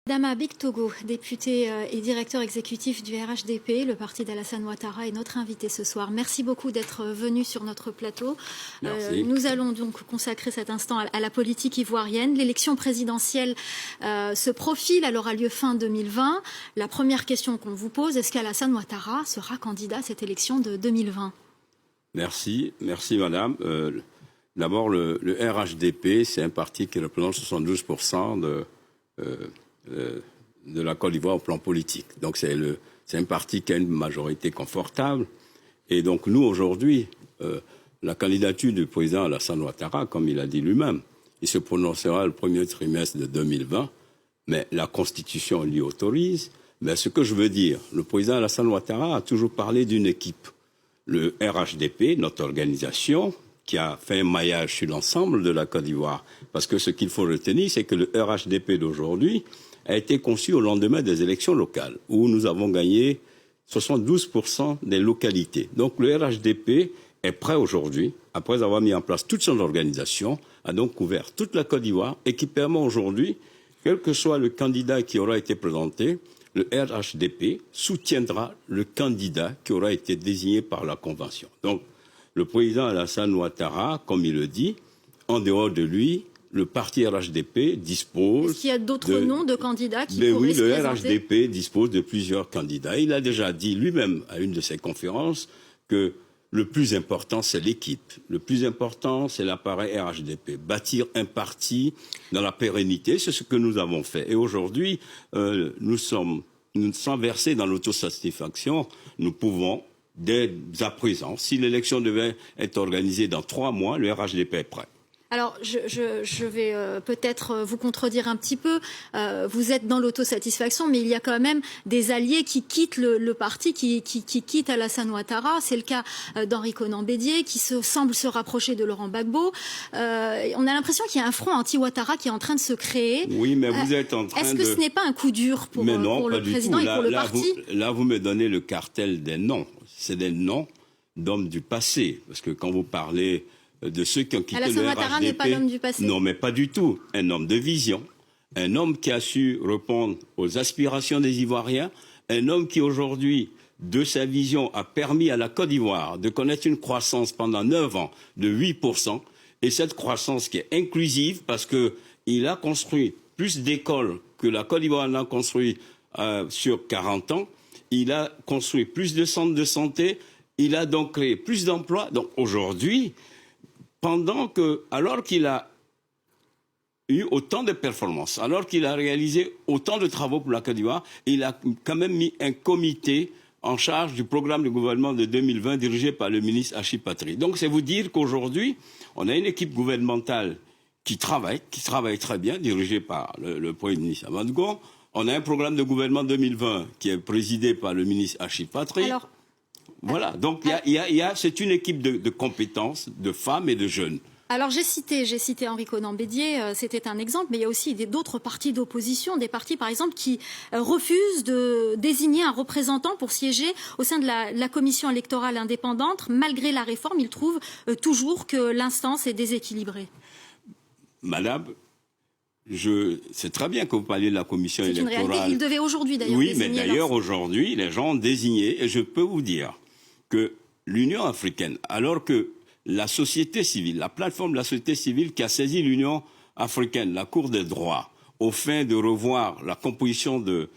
Dama Big Togo, député et directeur exécutif du RHDP, le parti d'Alassane Ouattara, est notre invité ce soir. Merci beaucoup d'être venu sur notre plateau. Nous allons donc consacrer cet instant à la politique ivoirienne. L'élection présidentielle se profile, elle aura lieu fin 2020. La première question qu'on vous pose, est-ce qu'Alassane Ouattara sera candidat à cette élection de 2020 ? Merci madame. D'abord, le RHDP, c'est un parti qui représente 72% de la Côte d'Ivoire au plan politique. Donc c'est un parti qui a une majorité confortable. Et donc nous, aujourd'hui, la candidature du président Alassane Ouattara, comme il a dit lui-même, il se prononcera le premier trimestre de 2020, mais la Constitution l'y autorise. Mais ce que je veux dire, le président Alassane Ouattara a toujours parlé d'une équipe. Le RHDP, notre organisation, qui a fait un maillage sur l'ensemble de la Côte d'Ivoire. Parce que ce qu'il faut retenir, c'est que le RHDP d'aujourd'hui a été conçu au lendemain des élections locales, où nous avons gagné 72% des localités. Donc le RHDP est prêt aujourd'hui, après avoir mis en place toute son organisation, a donc couvert toute la Côte d'Ivoire, et qui permet aujourd'hui, quel que soit le candidat qui aura été présenté, le RHDP soutiendra le candidat qui aura été désigné par la Convention. Donc, le président Alassane Ouattara, comme il le dit, en dehors de lui, le parti RHDP dispose... Est-ce qu'il y a d'autres noms de candidats qui pourraient oui, se le présenter ? RHDP dispose de plusieurs candidats. Il a déjà dit lui-même à une de ses conférences que le plus important, c'est l'équipe. Le plus important, c'est l'appareil RHDP. Bâtir un parti dans la pérennité, c'est ce que nous avons fait. Et aujourd'hui, nous sommes versés dans l'autosatisfaction. Nous pouvons, dès à présent, si l'élection devait être organisée dans 3 mois, le RHDP est prêt. Alors, je vais peut-être vous contredire un petit peu. Vous êtes dans l'autosatisfaction, mais il y a quand même des alliés qui quittent le parti, qui quittent Alassane Ouattara. C'est le cas d'Henri Konan Bédié, qui semble se rapprocher de Laurent Gbagbo. On a l'impression qu'il y a un front anti-Ouattara qui est en train de se créer. Oui, mais vous êtes en train de... Est-ce que ce n'est pas un coup dur pour le président et pour le parti ? Là, vous me donnez le cartel des noms. C'est des noms d'hommes du passé. Parce que quand vous parlez... de ceux qui ont quitté Alassane le Ouattara RHDP. n'est pas l'homme du passé. Non, mais pas du tout. Un homme de vision, un homme qui a su répondre aux aspirations des Ivoiriens, un homme qui aujourd'hui, de sa vision, a permis à la Côte d'Ivoire de connaître une croissance pendant 9 ans de 8%, et cette croissance qui est inclusive parce qu'il a construit plus d'écoles que la Côte d'Ivoire en a construit sur 40 ans, il a construit plus de centres de santé, il a donc créé plus d'emplois. Donc aujourd'hui, alors qu'il a eu autant de performances, alors qu'il a réalisé autant de travaux pour la Côte d'Ivoire, il a quand même mis un comité en charge du programme de gouvernement de 2020 dirigé par le ministre Achille Patry. Donc c'est vous dire qu'aujourd'hui, on a une équipe gouvernementale qui travaille très bien, dirigée par le Premier ministre Amadou Gon. On a un programme de gouvernement 2020 qui est présidé par le ministre Achille Patry. Voilà, donc c'est une équipe de compétences, de femmes et de jeunes. Alors j'ai cité Henri Konan Bédié, c'était un exemple, mais il y a aussi d'autres partis d'opposition, des partis par exemple qui refusent de désigner un représentant pour siéger au sein de la commission électorale indépendante. Malgré la réforme, ils trouvent toujours que l'instance est déséquilibrée. Madame, c'est très bien que vous parliez de la commission électorale. C'est une réalité, il devait aujourd'hui d'ailleurs désigner. Oui, mais d'ailleurs aujourd'hui, les gens ont désigné, et je peux vous dire que l'Union africaine, alors que la société civile, la plateforme de la société civile qui a saisi l'Union africaine, la Cour des droits, au fin de revoir la composition de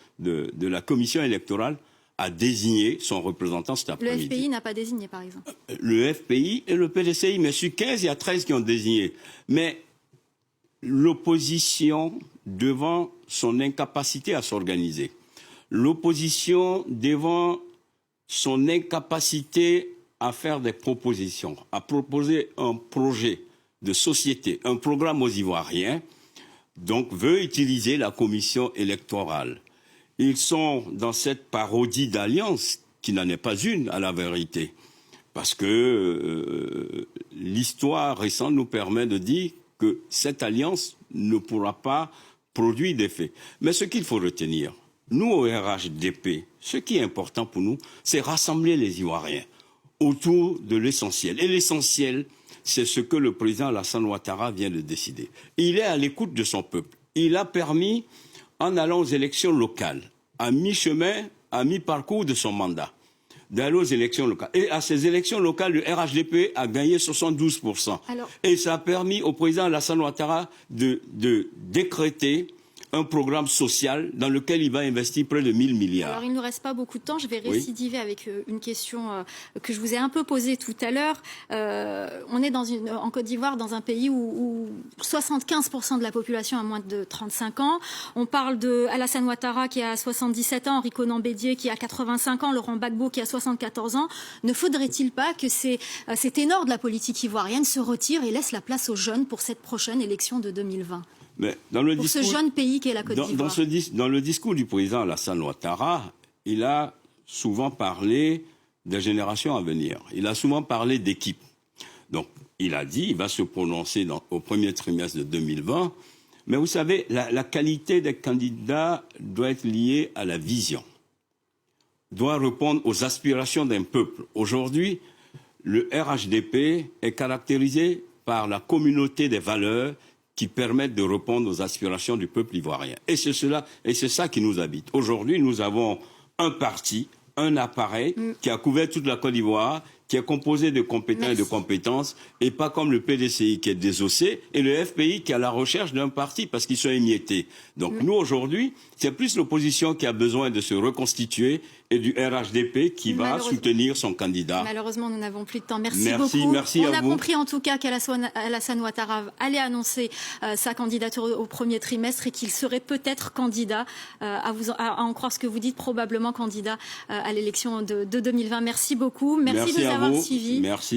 la commission électorale, a désigné son représentant cet après-midi. Le FPI n'a pas désigné, par exemple. Le FPI et le PDCI, mais sur 15, il y a 13 qui ont désigné. Mais l'opposition, devant son incapacité à s'organiser, l'opposition devant son incapacité à faire des propositions, à proposer un projet de société, un programme aux Ivoiriens, donc veut utiliser la commission électorale. Ils sont dans cette parodie d'alliance, qui n'en est pas une à la vérité, parce que l'histoire récente nous permet de dire que cette alliance ne pourra pas produire d'effet. Mais ce qu'il faut retenir, nous au RHDP, ce qui est important pour nous, c'est rassembler les Ivoiriens autour de l'essentiel. Et l'essentiel, c'est ce que le président Alassane Ouattara vient de décider. Il est à l'écoute de son peuple. Il a permis en allant aux élections locales, à mi-chemin, à mi-parcours de son mandat, d'aller aux élections locales. Et à ces élections locales, le RHDP a gagné 72%. Et ça a permis au président Alassane Ouattara de décréter un programme social dans lequel il va investir près de 1000 milliards. Alors, il ne nous reste pas beaucoup de temps. Je vais récidiver avec une question que je vous ai un peu posée tout à l'heure. On est en Côte d'Ivoire, dans un pays où 75% de la population a moins de 35 ans. On parle de Alassane Ouattara qui a 77 ans, Henri Konan Bédié qui a 85 ans, Laurent Gbagbo qui a 74 ans. Ne faudrait-il pas que ces ténors de la politique ivoirienne se retirent et laissent la place aux jeunes pour cette prochaine élection de 2020 ? Mais dans le pour ce jeune pays qu'est la Côte d'Ivoire. Dans le discours du président Alassane Ouattara, il a souvent parlé des générations à venir. Il a souvent parlé d'équipe. Donc, il a dit, il va se prononcer au premier trimestre de 2020. Mais vous savez, la qualité des candidats doit être liée à la vision, doit répondre aux aspirations d'un peuple. Aujourd'hui, le RHDP est caractérisé par la communauté des valeurs qui permettent de répondre aux aspirations du peuple ivoirien. Et c'est ça qui nous habite. Aujourd'hui, nous avons un parti, un appareil qui a couvert toute la Côte d'Ivoire, qui est composé de compétents et de compétences, et pas comme le PDCI qui est désossé, et le FPI qui est à la recherche d'un parti parce qu'ils sont émiettés. Donc nous, aujourd'hui, c'est plus l'opposition qui a besoin de se reconstituer et du RHDP qui va soutenir son candidat. Malheureusement, nous n'avons plus de temps. Merci beaucoup. Merci On à a vous. compris en tout cas qu'Alassane Ouattara allait annoncer sa candidature au premier trimestre et qu'il serait peut-être candidat, à en croire ce que vous dites, probablement candidat à l'élection de 2020. Merci beaucoup. Merci de nous avoir suivis. Merci.